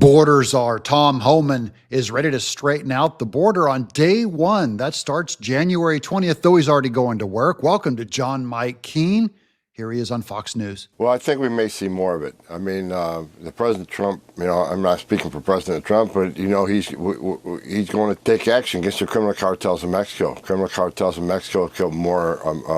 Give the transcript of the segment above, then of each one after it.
border czar Tom Homan is ready to straighten out the border on day one. That starts January 20th, though he's already going to work. Welcome to John Mike Keene. Here he is on Fox News. Well, I think we may see more of it. I mean, the President Trump, I'm not speaking for President Trump, but, he's going to take action against the criminal cartels in Mexico. Criminal cartels in Mexico have killed more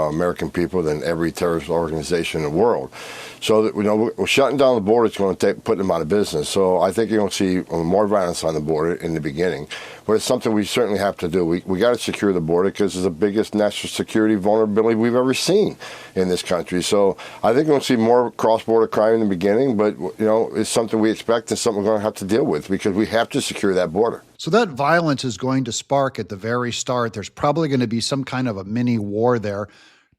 American people than every terrorist organization in the world. So, we're shutting down the border. It's going to put them out of business. So I think you're going to see more violence on the border in the beginning. But it's something we certainly have to do. We got to secure the border because it's the biggest national security vulnerability we've ever seen in this country. So I think we'll see more cross-border crime in the beginning, but it's something we expect and something we're going to have to deal with because we have to secure that border. So that violence is going to spark at the very start. There's probably going to be some kind of a mini war there.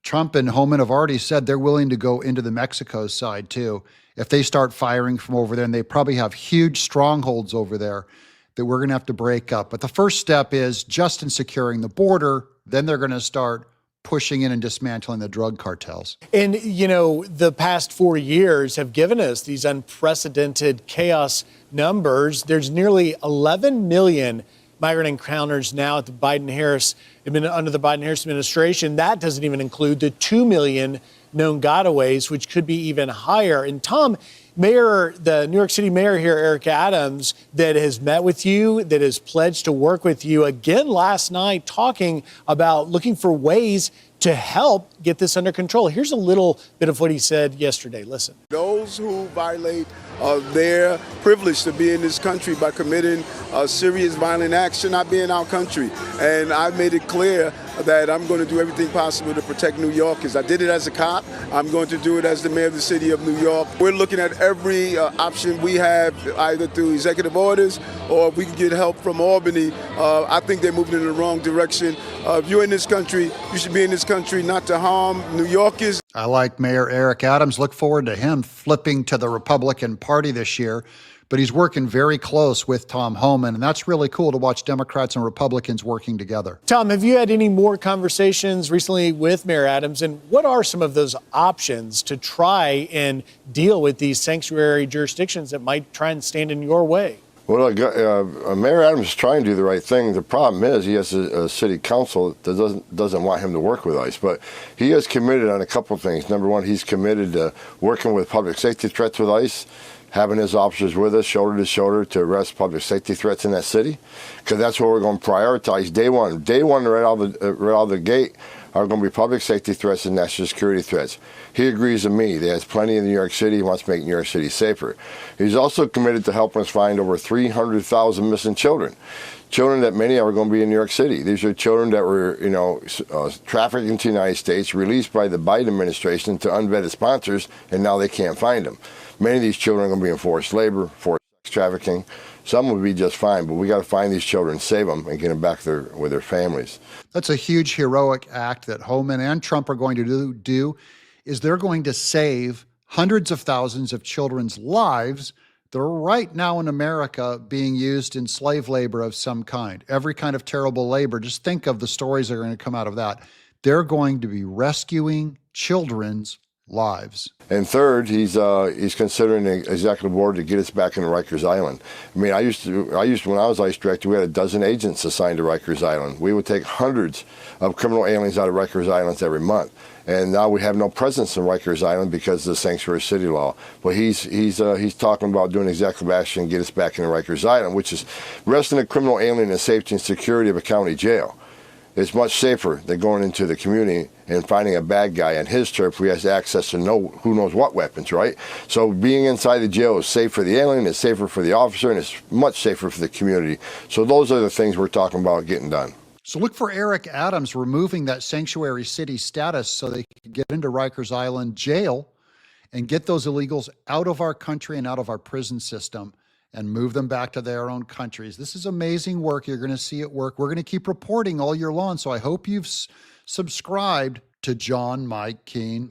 Trump and Homan have already said they're willing to go into the Mexico side too. If they start firing from over there, and they probably have huge strongholds over there that we're going to have to break up. But the first step is just in securing the border. Then they're going to start pushing in and dismantling the drug cartels. And, the past 4 years have given us these unprecedented chaos numbers. There's nearly 11 million migrant encounters now at the under the Biden-Harris administration. That doesn't even include the 2 million known gotaways, which could be even higher. And Tom, the New York City mayor here, Eric Adams, that has met with you, that has pledged to work with you again last night, talking about looking for ways to help get this under control. Here's a little bit of what he said yesterday. Listen. Those who violate their privilege to be in this country by committing serious violent acts should not be in our country. And I've made it clear that I'm going to do everything possible to protect New Yorkers. I did it as a cop. I'm going to do it as the mayor of the city of New York. We're looking at every option we have, either through executive orders or if we can get help from Albany. I think they're moving in the wrong direction. If you're in this country, you should be in this country not to harm New Yorkers. I like Mayor Eric Adams. Look forward to him flipping to the Republican Party this year. But he's working very close with Tom Homan, and that's really cool to watch Democrats and Republicans working together. Tom, have you had any more conversations recently with Mayor Adams, and what are some of those options to try and deal with these sanctuary jurisdictions that might try and stand in your way? Well, Mayor Adams is trying to do the right thing. The problem is he has a city council that doesn't want him to work with ICE. But he is committed on a couple of things. Number one, he's committed to working with public safety threats with ICE, having his officers with us shoulder to shoulder to arrest public safety threats in that city, because that's what we're going to prioritize day one. Day one, right out of the gate, are going to be public safety threats and national security threats. He agrees with me. There's plenty in New York City. He wants to make New York City safer. He's also committed to helping us find over 300,000 missing children. Children that many are going to be in New York City. These are children that were, trafficked into the United States, released by the Biden administration to unvetted sponsors, and now they can't find them. Many of these children are going to be in forced labor, forced sex trafficking. Some will be just fine, but we got to find these children, save them, and get them back with their families. That's a huge heroic act that Homan and Trump are going to do is they're going to save hundreds of thousands of children's lives that are right now in America being used in slave labor of some kind, every kind of terrible labor. Just think of the stories that are going to come out of that. They're going to be rescuing children's lives. And third, he's considering an executive order to get us back into Rikers Island. I mean, I used to when I was ICE director, we had a dozen agents assigned to Rikers Island. We would take hundreds of criminal aliens out of Rikers Island every month. And now we have no presence in Rikers Island because of the sanctuary city law. But he's talking about doing executive action and get us back into Rikers Island, which is arresting a criminal alien in the safety and security of a county jail. It's much safer than going into the community and finding a bad guy on his turf who has access to who knows what weapons, right? So being inside the jail is safe for the alien, it's safer for the officer, and it's much safer for the community. So those are the things we're talking about getting done. So look for Eric Adams removing that sanctuary city status so they can get into Rikers Island jail and get those illegals out of our country and out of our prison system and move them back to their own countries. This is amazing work. You're going to see it work. We're going to keep reporting all year long. So I hope you've subscribed to John Mike Keene.